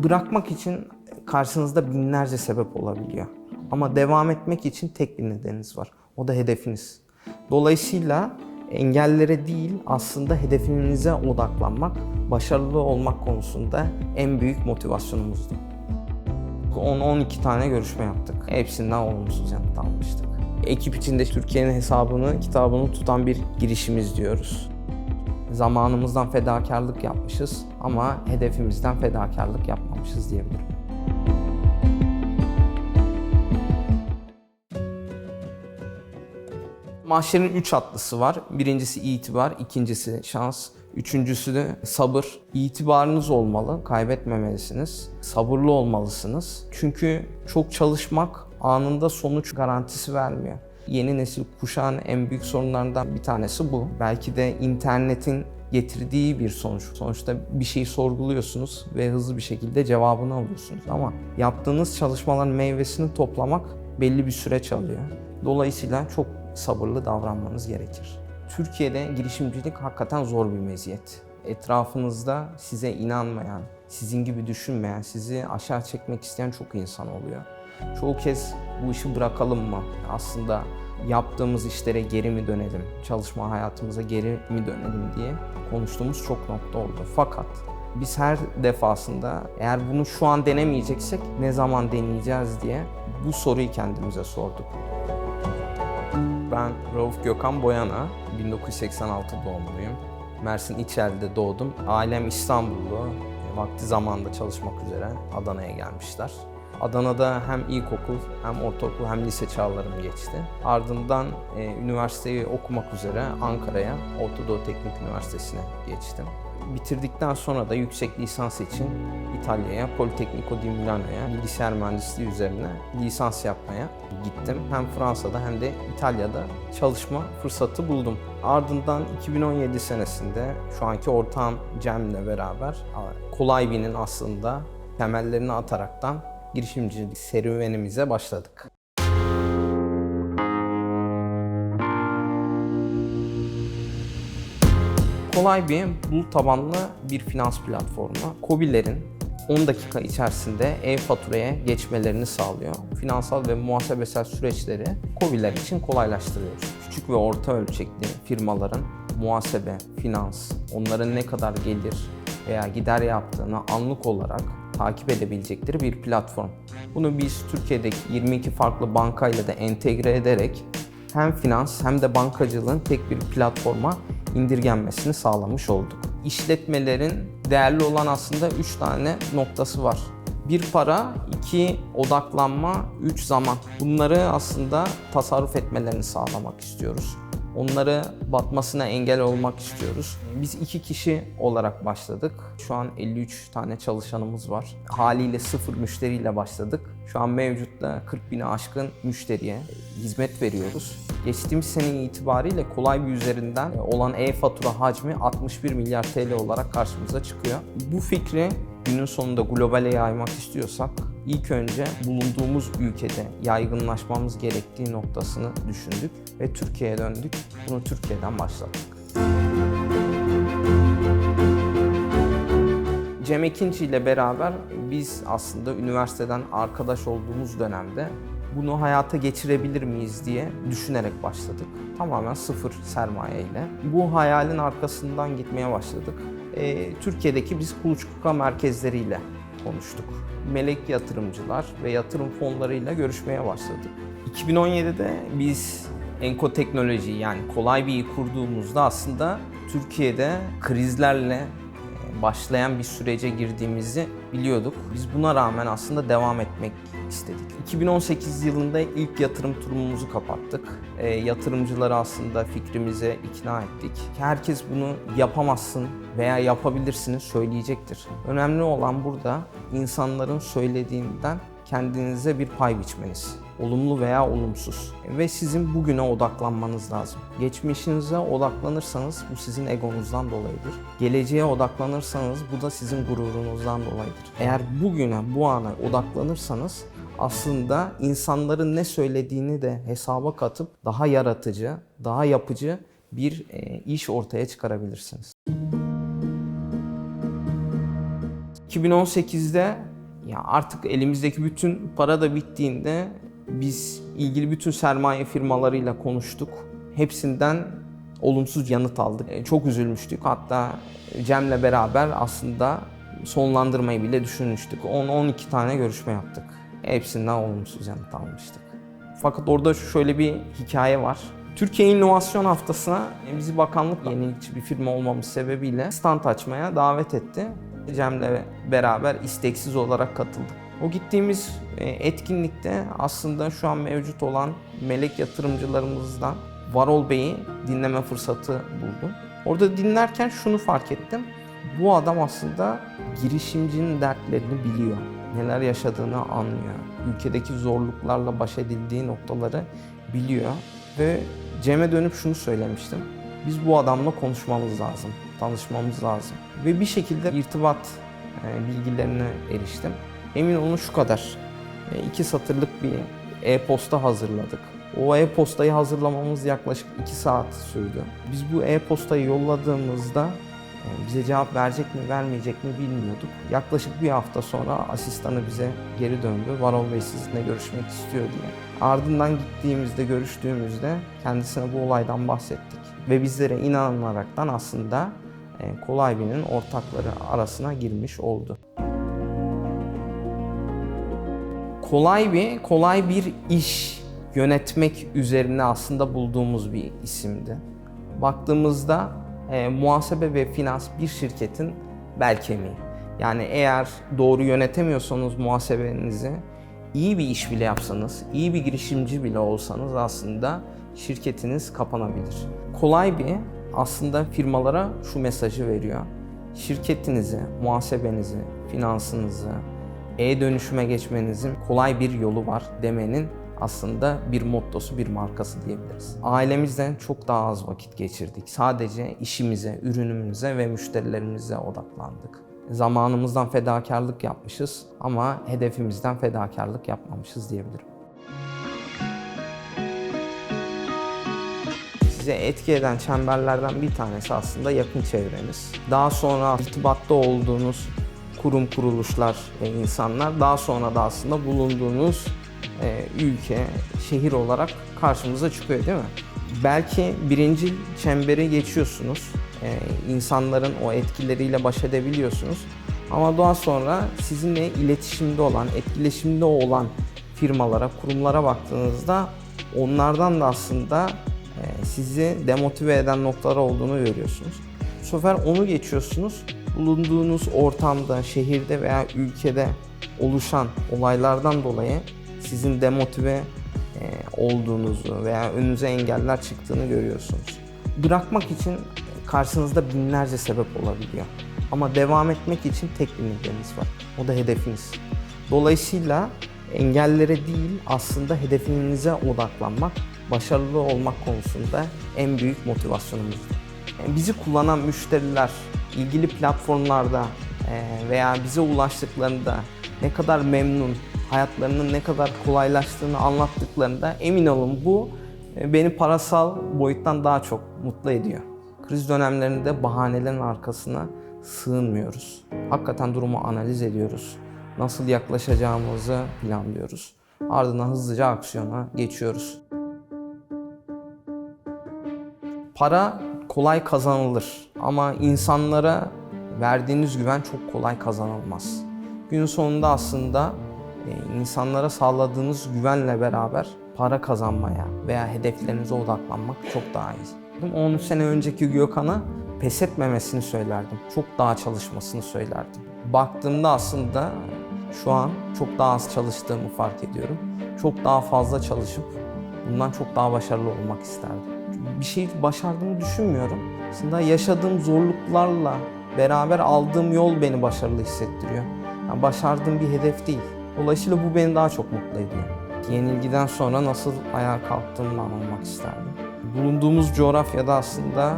Bırakmak için karşınızda binlerce sebep olabiliyor. Ama devam etmek için tek bir nedeniniz var. O da hedefiniz. Dolayısıyla engellere değil, aslında hedefinize odaklanmak, başarılı olmak konusunda en büyük motivasyonumuzdu. 10-12 tane görüşme yaptık. Hepsinden olumsuz yanıt almıştık. Ekip içinde Türkiye'nin hesabını, kitabını tutan bir girişimiz diyoruz. Zamanımızdan fedakarlık yapmışız ama hedefimizden fedakarlık yapmamışız diyebilirim. Mahşer'in 3 atlısı var. Birincisi itibar, ikincisi şans, üçüncüsü de sabır. İtibarınız olmalı, kaybetmemelisiniz. Sabırlı olmalısınız. Çünkü çok çalışmak anında sonuç garantisi vermiyor. Yeni nesil kuşağın en büyük sorunlarından bir tanesi bu. Belki de internetin getirdiği bir sonuç. Sonuçta bir şeyi sorguluyorsunuz ve hızlı bir şekilde cevabını alıyorsunuz. Ama yaptığınız çalışmaların meyvesini toplamak belli bir süreç alıyor. Dolayısıyla çok sabırlı davranmanız gerekir. Türkiye'de girişimcilik hakikaten zor bir meziyet. Etrafınızda size inanmayan, sizin gibi düşünmeyen, sizi aşağı çekmek isteyen çok insan oluyor. Çoğu kez bu işi bırakalım mı? Aslında yaptığımız işlere geri mi dönelim? Çalışma hayatımıza geri mi dönelim diye konuştuğumuz çok nokta oldu. Fakat biz her defasında eğer bunu şu an denemeyeceksek ne zaman deneyeceğiz diye bu soruyu kendimize sorduk. Ben Rauf Gökhan Boyana, 1986 doğumluyum. Mersin İçer'de doğdum. Ailem İstanbullu, vakti zamanında çalışmak üzere Adana'ya gelmişler. Adana'da hem ilkokul, hem ortaokul, hem lise çağlarım geçti. Ardından üniversiteyi okumak üzere Ankara'ya, Orta Doğu Teknik Üniversitesi'ne geçtim. Bitirdikten sonra da yüksek lisans için İtalya'ya, Politecnico di Milano'ya bilgisayar mühendisliği üzerine lisans yapmaya gittim. Hem Fransa'da hem de İtalya'da çalışma fırsatı buldum. Ardından 2017 senesinde şu anki ortağım Cem'le beraber Kolay.Be'nin aslında temellerini ataraktan girişimcilik serüvenimize başladık. Kolay.Be bulut tabanlı bir finans platformu. KOBİ'lerin 10 dakika içerisinde e-faturaya geçmelerini sağlıyor. Finansal ve muhasebesel süreçleri KOBİ'ler için kolaylaştırıyoruz. Küçük ve orta ölçekli firmaların muhasebe, finans, onların ne kadar gelir veya gider yaptığını anlık olarak takip edebilecekleri bir platform. Bunu biz Türkiye'deki 22 farklı bankayla da entegre ederek hem finans hem de bankacılığın tek bir platforma indirgenmesini sağlamış olduk. İşletmelerin değerli olan aslında 3 tane noktası var. 1 para, 2 odaklanma, 3 zaman. Bunları aslında tasarruf etmelerini sağlamak istiyoruz. Onları batmasına engel olmak istiyoruz. Biz 2 kişi olarak başladık. Şu an 53 tane çalışanımız var. Haliyle 0 müşteriyle başladık. Şu an mevcutta 40.000'e aşkın müşteriye hizmet veriyoruz. Geçtiğimiz sene itibariyle Kolay.Be üzerinden olan e-fatura hacmi 61 milyar TL olarak karşımıza çıkıyor. Bu fikri günün sonunda globale yaymak istiyorsak ilk önce bulunduğumuz ülkede yaygınlaşmamız gerektiği noktasını düşündük ve Türkiye'ye döndük. Bunu Türkiye'den başlattık. Cem Ekinci ile beraber biz aslında üniversiteden arkadaş olduğumuz dönemde bunu hayata geçirebilir miyiz diye düşünerek başladık. Tamamen sıfır sermaye ile. Bu hayalin arkasından gitmeye başladık. Türkiye'deki biz kuluçka merkezleriyle konuştuk. Melek yatırımcılar ve yatırım fonlarıyla görüşmeye başladık. 2017'de biz Enko Teknoloji yani Kolay.Be'yi kurduğumuzda aslında Türkiye'de krizlerle başlayan bir sürece girdiğimizi biliyorduk. Biz buna rağmen aslında devam etmek istedik. 2018 yılında ilk yatırım turumuzu kapattık. Yatırımcıları aslında fikrimize ikna ettik. Herkes bunu yapamazsın veya yapabilirsiniz söyleyecektir. Önemli olan burada insanların söylediğinden kendinize bir pay biçmeniz. Olumlu veya olumsuz. Ve sizin bugüne odaklanmanız lazım. Geçmişinize odaklanırsanız bu sizin egonuzdan dolayıdır. Geleceğe odaklanırsanız bu da sizin gururunuzdan dolayıdır. Eğer bugüne, bu ana odaklanırsanız aslında insanların ne söylediğini de hesaba katıp daha yaratıcı, daha yapıcı bir iş ortaya çıkarabilirsiniz. 2018'de Ya artık elimizdeki bütün para da bittiğinde biz ilgili bütün sermaye firmalarıyla konuştuk. Hepsinden olumsuz yanıt aldık. Çok üzülmüştük. Hatta Cem'le beraber aslında sonlandırmayı bile düşünmüştük. 10-12 tane görüşme yaptık. Hepsinden olumsuz yanıt almıştık. Fakat orada şöyle bir hikaye var. Türkiye İnovasyon Haftası'na bizi bakanlık, yenilikçi bir firma olmamız sebebiyle stand açmaya davet etti. Cem'le beraber isteksiz olarak katıldık. O gittiğimiz etkinlikte aslında şu an mevcut olan melek yatırımcılarımızdan Varol Bey'i dinleme fırsatı buldum. Orada dinlerken şunu fark ettim. Bu adam aslında girişimcinin dertlerini biliyor. Neler yaşadığını anlıyor. Ülkedeki zorluklarla baş edildiği noktaları biliyor. Ve Cem'e dönüp şunu söylemiştim. Biz bu adamla konuşmamız lazım, tanışmamız lazım. Ve bir şekilde irtibat bilgilerine eriştim. Emin olun şu kadar. 2 satırlık bir e-posta hazırladık. O e-postayı hazırlamamız yaklaşık 2 saat sürdü. Biz bu e-postayı yolladığımızda bize cevap verecek mi, vermeyecek mi bilmiyorduk. Yaklaşık bir hafta sonra asistanı bize geri döndü. Varol Bey sizinle görüşmek istiyor diye. Ardından gittiğimizde, görüştüğümüzde kendisine bu olaydan bahsettik. Ve bizlere inanılaraktan aslında Kolay.Be'nin ortakları arasına girmiş oldu. Kolay.Be, kolay bir iş yönetmek üzerine aslında bulduğumuz bir isimdi. Baktığımızda muhasebe ve finans bir şirketin bel kemiği. Yani eğer doğru yönetemiyorsanız muhasebenizi, iyi bir iş bile yapsanız, iyi bir girişimci bile olsanız aslında şirketiniz kapanabilir. Kolay.Be aslında firmalara şu mesajı veriyor. Şirketinizi, muhasebenizi, finansınızı, e-dönüşüme geçmenizin kolay bir yolu var demenin aslında bir mottosu, bir markası diyebiliriz. Ailemizle çok daha az vakit geçirdik. Sadece işimize, ürünümüze ve müşterilerimize odaklandık. Zamanımızdan fedakarlık yapmışız ama hedefimizden fedakarlık yapmamışız diyebilirim. Size etki eden çemberlerden bir tanesi aslında yakın çevreniz. Daha sonra irtibatta olduğunuz kurum, kuruluşlar ve insanlar, daha sonra da aslında bulunduğunuz ülke, şehir olarak karşımıza çıkıyor değil mi? Belki birinci çemberi geçiyorsunuz, insanların o etkileriyle baş edebiliyorsunuz. Ama daha sonra sizinle iletişimde olan, etkileşimde olan firmalara, kurumlara baktığınızda onlardan da aslında sizi demotive eden noktalar olduğunu görüyorsunuz. Bu sefer onu geçiyorsunuz. Bulunduğunuz ortamda, şehirde veya ülkede oluşan olaylardan dolayı sizin demotive olduğunuzu veya önünüze engeller çıktığını görüyorsunuz. Bırakmak için karşınızda binlerce sebep olabiliyor. Ama devam etmek için tek bir nedeniniz var. O da hedefiniz. Dolayısıyla engellere değil aslında hedefinize odaklanmak, başarılı olmak konusunda en büyük motivasyonumuzdur. Bizi kullanan müşteriler ilgili platformlarda veya bize ulaştıklarında ne kadar memnun, hayatlarının ne kadar kolaylaştığını anlattıklarında emin olun bu beni parasal boyuttan daha çok mutlu ediyor. Kriz dönemlerinde bahanelerin arkasına sığınmıyoruz. Hakikaten durumu analiz ediyoruz. Nasıl yaklaşacağımızı planlıyoruz. Ardından hızlıca aksiyona geçiyoruz. Para kolay kazanılır ama insanlara verdiğiniz güven çok kolay kazanılmaz. Gün sonunda aslında insanlara sağladığınız güvenle beraber para kazanmaya veya hedeflerinize odaklanmak çok daha iyi. 10 sene önceki Gökhan'a pes etmemesini söylerdim. Çok daha çalışmasını söylerdim. Baktığımda aslında şu an çok daha az çalıştığımı fark ediyorum. Çok daha fazla çalışıp bundan çok daha başarılı olmak isterdim. Bir şey başardığımı düşünmüyorum. Aslında yaşadığım zorluklarla beraber aldığım yol beni başarılı hissettiriyor. Yani başardığım bir hedef değil. Dolayısıyla bu beni daha çok mutlu ediyor. Yenilgiden sonra nasıl ayağa kalktığımı anlamak isterdim. Bulunduğumuz coğrafyada aslında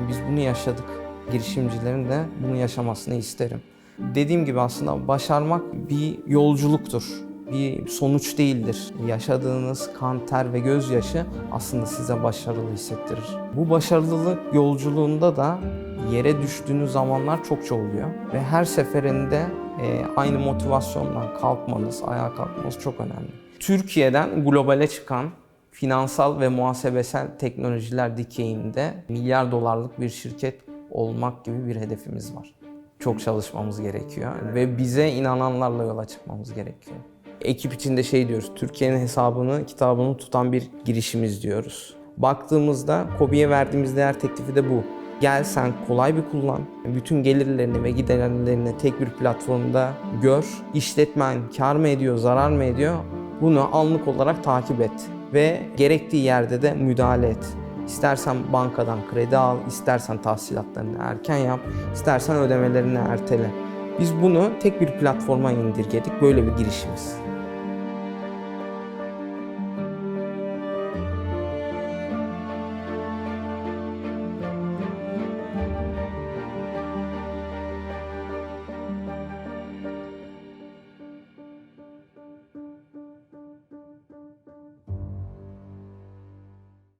biz bunu yaşadık. Girişimcilerin de bunu yaşamasını isterim. Dediğim gibi aslında başarmak bir yolculuktur. Bir sonuç değildir. Yaşadığınız kan, ter ve gözyaşı aslında size başarılı hissettirir. Bu başarılılık yolculuğunda da yere düştüğünüz zamanlar çokça oluyor. Ve her seferinde aynı motivasyondan kalkmanız, ayağa kalkmanız çok önemli. Türkiye'den globale çıkan finansal ve muhasebesel teknolojiler dikeyinde milyar dolarlık bir şirket olmak gibi bir hedefimiz var. Çok çalışmamız gerekiyor ve bize inananlarla yola çıkmamız gerekiyor. Ekip içinde şey diyoruz, Türkiye'nin hesabını, kitabını tutan bir girişimiz diyoruz. Baktığımızda KOBİ'ye verdiğimiz değer teklifi de bu. Gel sen kolay bir kullan, bütün gelirlerini ve giderlerini tek bir platformda gör. İşletmen kar mı ediyor, zarar mı ediyor? Bunu anlık olarak takip et ve gerektiği yerde de müdahale et. İstersen bankadan kredi al, istersen tahsilatlarını erken yap, istersen ödemelerini ertele. Biz bunu tek bir platforma indirgedik, böyle bir girişimiz.